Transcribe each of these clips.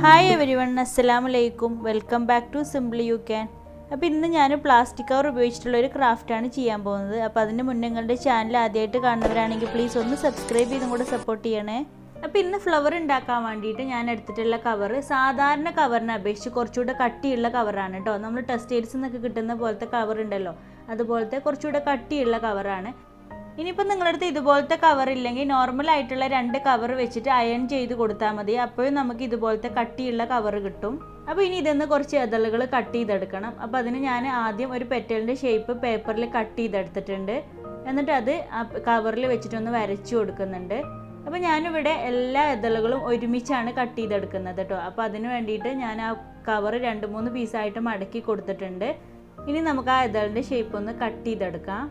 Hi everyone, അസ്സലാമു അലൈക്കും. Welcome back to simply you can. അപ്പോൾ ഇന്ന് ഞാൻ പ്ലാസ്റ്റിക് കവർ ഉപയോഗിച്ചിട്ടുള്ള ഒരു ക്രാഫ്റ്റാണ് ചെയ്യാൻ പോകുന്നത്. അപ്പോൾ അതിന് മുന്നേ നിങ്ങളുടെ ചാനൽ ആദ്യമായിട്ട് കാണുന്നവരാണെങ്കിൽ പ്ലീസ് ഒന്ന് സബ്സ്ക്രൈബ് ചെയ്തും കൂടെ സപ്പോർട്ട് ചെയ്യണേ. അപ്പോൾ ഇന്ന് ഫ്ലവർ ഉണ്ടാക്കാൻ വേണ്ടിയിട്ട് ഞാൻ എടുത്തിട്ടുള്ള കവർ സാധാരണ കവറിനെ അപേക്ഷിച്ച് കുറച്ചുകൂടെ കട്ടിയുള്ള കവറാണ് കേട്ടോ. നമ്മൾ ടെക്സ്റ്റൈൽസിൽ നിന്നൊക്കെ കിട്ടുന്ന പോലത്തെ കവർ ഉണ്ടല്ലോ, അതുപോലത്തെ കുറച്ചുകൂടെ കട്ടിയുള്ള കവറാണ്. ഇനിയിപ്പോൾ നിങ്ങളുടെ അടുത്ത് ഇതുപോലത്തെ കവർ ഇല്ലെങ്കിൽ നോർമൽ ആയിട്ടുള്ള 2 കവർ വെച്ചിട്ട് അയൺ ചെയ്ത് കൊടുത്താൽ മതി. അപ്പോഴും നമുക്ക് ഇതുപോലത്തെ കട്ടിയുള്ള കവർ കിട്ടും. അപ്പോൾ ഇനി ഇതൊന്ന് കുറച്ച് ഇതളുകൾ കട്ട് ചെയ്തെടുക്കണം. അപ്പോൾ അതിന് ഞാൻ ആദ്യം ഒരു പെറ്റലിൻ്റെ ഷേപ്പ് പേപ്പറിൽ കട്ട് ചെയ്തെടുത്തിട്ടുണ്ട്. എന്നിട്ട് അത് കവറിൽ വെച്ചിട്ടൊന്ന് വരച്ചു കൊടുക്കുന്നുണ്ട്. അപ്പോൾ ഞാനിവിടെ എല്ലാ ഇതളുകളും ഒരുമിച്ചാണ് കട്ട് ചെയ്തെടുക്കുന്നത് കേട്ടോ. അപ്പോൾ അതിന് വേണ്ടിയിട്ട് ഞാൻ ആ കവർ 2-3 പീസായിട്ട് മടക്കി കൊടുത്തിട്ടുണ്ട്. ഇനി നമുക്ക് ആ ഇതളിൻ്റെ ഷേപ്പ് ഒന്ന് കട്ട് ചെയ്തെടുക്കാം.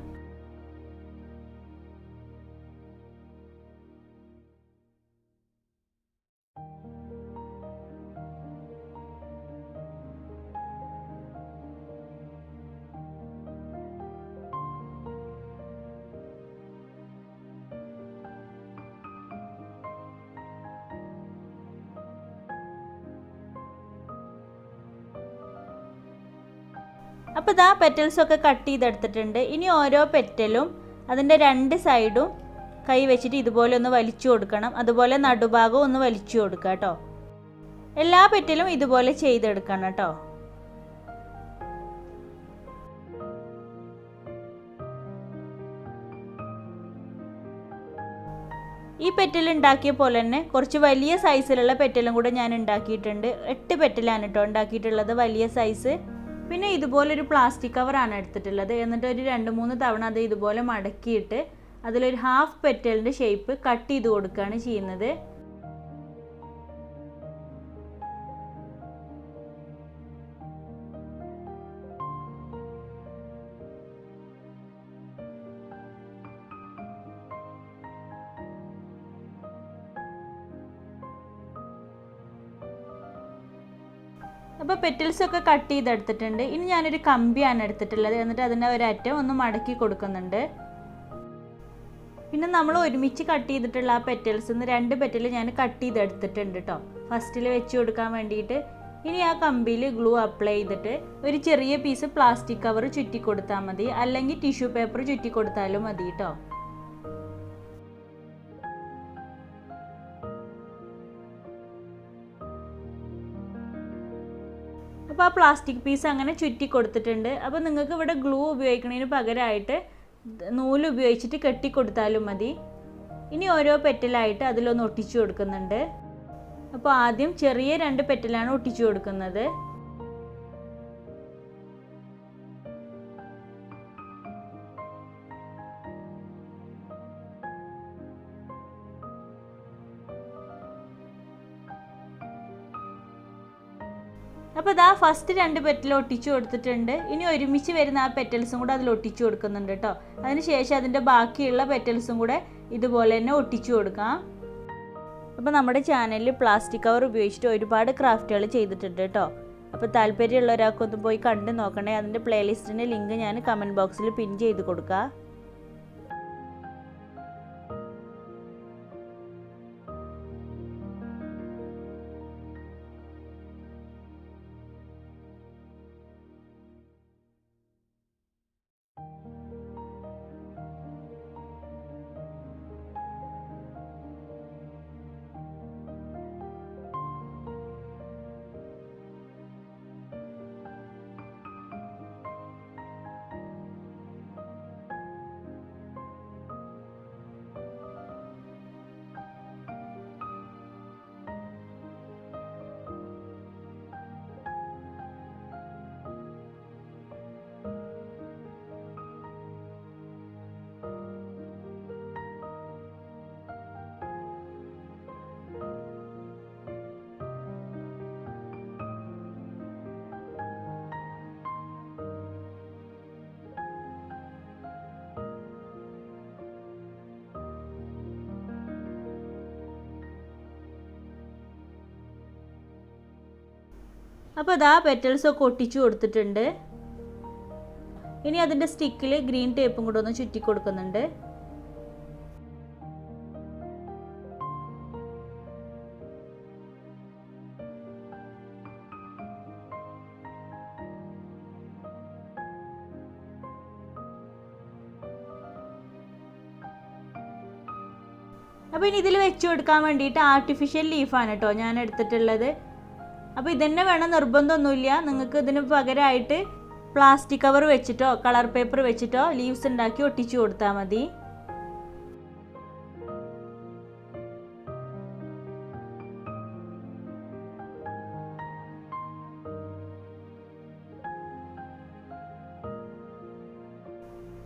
അപ്പോൾ ഇതാ പെറ്റൽസൊക്കെ കട്ട് ചെയ്തെടുത്തിട്ടുണ്ട്. ഇനി ഓരോ പെറ്റലും അതിൻ്റെ 2 സൈഡും കൈ വെച്ചിട്ട് ഇതുപോലെ ഒന്ന് വലിച്ചു കൊടുക്കണം. അതുപോലെ നടുഭാഗവും ഒന്ന് വലിച്ചു കൊടുക്കുക കേട്ടോ. എല്ലാ പെറ്റലും ഇതുപോലെ ചെയ്തെടുക്കണം കേട്ടോ. ഈ പെറ്റൽ ഉണ്ടാക്കിയ പോലെ തന്നെ കുറച്ച് വലിയ സൈസിലുള്ള പെറ്റലും കൂടെ ഞാൻ ഉണ്ടാക്കിയിട്ടുണ്ട്. 8 പെറ്റലാണ് കേട്ടോ ഉണ്ടാക്കിയിട്ടുള്ളത്, വലിയ സൈസ്. പിന്നെ ഇതുപോലൊരു പ്ലാസ്റ്റിക് കവറാണ് എടുത്തിട്ടുള്ളത്. എന്നിട്ട് ഒരു 2-3 തവണ അത് ഇതുപോലെ മടക്കിയിട്ട് അതിലൊരു ഹാഫ് പെറ്റലിൻ്റെ ഷേപ്പ് കട്ട് ചെയ്ത് കൊടുക്കുകയാണ് ചെയ്യുന്നത്. അപ്പോൾ പെറ്റൽസൊക്കെ കട്ട് ചെയ്തെടുത്തിട്ടുണ്ട്. ഇനി ഞാനൊരു കമ്പിയാണ് എടുത്തിട്ടുള്ളത്. എന്നിട്ട് അതിൻ്റെ ഒരറ്റം ഒന്ന് മടക്കി കൊടുക്കുന്നുണ്ട്. പിന്നെ നമ്മൾ ഒരുമിച്ച് കട്ട് ചെയ്തിട്ടുള്ള ആ പെറ്റൽസിൽ നിന്ന് 2 പെറ്റൽ ഞാൻ കട്ട് ചെയ്തെടുത്തിട്ടുണ്ട് കേട്ടോ, ഫസ്റ്റിൽ വെച്ച് കൊടുക്കാൻ വേണ്ടിയിട്ട്. ഇനി ആ കമ്പിയിൽ ഗ്ലൂ അപ്ലൈ ചെയ്തിട്ട് ഒരു ചെറിയ പീസ് പ്ലാസ്റ്റിക് കവർ ചുറ്റി കൊടുത്താൽ മതി, അല്ലെങ്കിൽ ടിഷ്യൂ പേപ്പർ ചുറ്റി കൊടുത്താലും മതി കേട്ടോ. അപ്പോൾ ആ പ്ലാസ്റ്റിക് പീസ് അങ്ങനെ ചുറ്റി കൊടുത്തിട്ടുണ്ട്. അപ്പോൾ നിങ്ങൾക്ക് ഇവിടെ ഗ്ലൂ ഉപയോഗിക്കുന്നതിന് പകരമായിട്ട് നൂല് ഉപയോഗിച്ചിട്ട് കെട്ടിക്കൊടുത്താലും മതി. ഇനി ഓരോ പെറ്റലായിട്ട് അതിലൊന്ന് ഒട്ടിച്ചു കൊടുക്കുന്നുണ്ട്. അപ്പോൾ ആദ്യം ചെറിയ 2 പെറ്റലാണ് ഒട്ടിച്ചു കൊടുക്കുന്നത്. അപ്പോൾ ഇതാ ഫസ്റ്റ് 2 പെറ്റൽ ഒട്ടിച്ചു കൊടുത്തിട്ടുണ്ട്. ഇനി ഒരുമിച്ച് വരുന്ന ആ പെറ്റൽസും കൂടെ അതിൽ ഒട്ടിച്ചു കൊടുക്കുന്നുണ്ട് കേട്ടോ. അതിനുശേഷം അതിൻ്റെ ബാക്കിയുള്ള പെറ്റൽസും കൂടെ ഇതുപോലെ തന്നെ ഒട്ടിച്ചു കൊടുക്കാം. അപ്പോൾ നമ്മുടെ ചാനലിൽ പ്ലാസ്റ്റിക് കവർ ഉപയോഗിച്ചിട്ട് ഒരുപാട് ക്രാഫ്റ്റുകൾ ചെയ്തിട്ടുണ്ട് കേട്ടോ. അപ്പോൾ താല്പര്യമുള്ള ഒരാൾക്കൊന്ന് പോയി കണ്ടു നോക്കണേ. അതിൻ്റെ പ്ലേലിസ്റ്റിൻ്റെ ലിങ്ക് ഞാൻ കമൻറ്റ് ബോക്സിൽ പിൻ ചെയ്ത് കൊടുക്കാം. അപ്പോൾ ഇതാ പെറ്റൽസൊക്കെ ഒട്ടിച്ചു കൊടുത്തിട്ടുണ്ട്. ഇനി അതിൻ്റെ സ്റ്റിക്കിൽ ഗ്രീൻ ടേപ്പും കൂടെ ഒന്ന് ചുറ്റി കൊടുക്കുന്നുണ്ട്. അപ്പോൾ ഇനി ഇതിൽ വെച്ച് കൊടുക്കാൻ വേണ്ടിയിട്ട് ആർട്ടിഫിഷ്യൽ ലീഫാണ് കേട്ടോ ഞാൻ എടുത്തിട്ടുള്ളത്. അപ്പോൾ ഇതന്നെ വേണം നിർബന്ധമൊന്നുമില്ല. നിങ്ങൾക്ക് ഇതിന് പകരമായിട്ട് പ്ലാസ്റ്റിക് കവർ വെച്ചിട്ടോ കളർ പേപ്പർ വെച്ചിട്ടോ ലീവ്സ് ഉണ്ടാക്കി ഒട്ടിച്ചു കൊടുത്താൽ മതി.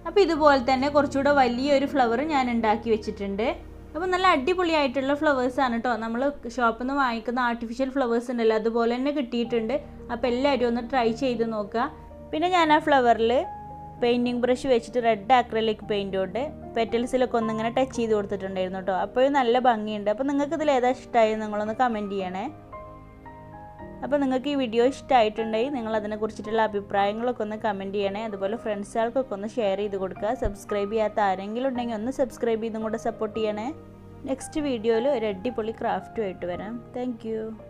അപ്പോൾ ഇതുപോലെ തന്നെ കുറച്ചുകൂടെ വലിയൊരു ഫ്ലവർ ഞാൻ ഉണ്ടാക്കി വെച്ചിട്ടുണ്ട്. അപ്പോൾ നല്ല അടിപൊളിയായിട്ടുള്ള ഫ്ലവേഴ്സാണ് കേട്ടോ. നമ്മൾ ഷോപ്പിൽ നിന്ന് വാങ്ങിക്കുന്ന ആർട്ടിഫിഷ്യൽ ഫ്ലവേഴ്സ് ഉണ്ടല്ലോ അതുപോലെ തന്നെ കിട്ടിയിട്ടുണ്ട്. അപ്പോൾ എല്ലാവരും ഒന്ന് ട്രൈ ചെയ്ത് നോക്കുക. പിന്നെ ഞാൻ ആ ഫ്ലവറിൽ പെയിൻറ്റിങ് ബ്രഷ് വെച്ചിട്ട് റെഡ് അക്രിലിക് പെയിൻറ്റ് കൊണ്ട് പെറ്റൽസിലൊക്കെ ഒന്നിങ്ങനെ ടച്ച് ചെയ്ത് കൊടുത്തിട്ടുണ്ടായിരുന്നു കേട്ടോ. അപ്പോഴും നല്ല ഭംഗിയുണ്ട്. അപ്പോൾ നിങ്ങൾക്ക് ഇതിൽ ഏതാ ഇഷ്ടമായത് നിങ്ങളൊന്ന് കമൻറ്റ് ചെയ്യണേ. അപ്പോൾ നിങ്ങൾക്ക് ഈ വീഡിയോ ഇഷ്ടമായിട്ടുണ്ടെങ്കിൽ നിങ്ങൾ അതിനെക്കുറിച്ചിട്ടുള്ള അഭിപ്രായങ്ങളൊക്കെ ഒന്ന് കമൻറ്റ് ചെയ്യണേ. അതുപോലെ ഫ്രണ്ട്സുകൾക്കൊക്കെ ഒന്ന് ഷെയർ ചെയ്ത് കൊടുക്കുക. സബ്സ്ക്രൈബ് ചെയ്യാത്ത ആരെങ്കിലും ഉണ്ടെങ്കിൽ ഒന്ന് സബ്സ്ക്രൈബ് ചെയ്തും കൂടെ സപ്പോർട്ട് ചെയ്യണേ. നെക്സ്റ്റ് വീഡിയോയിൽ ഒരു അടിപൊളി ക്രാഫ്റ്റുമായിട്ട് വരാം. താങ്ക്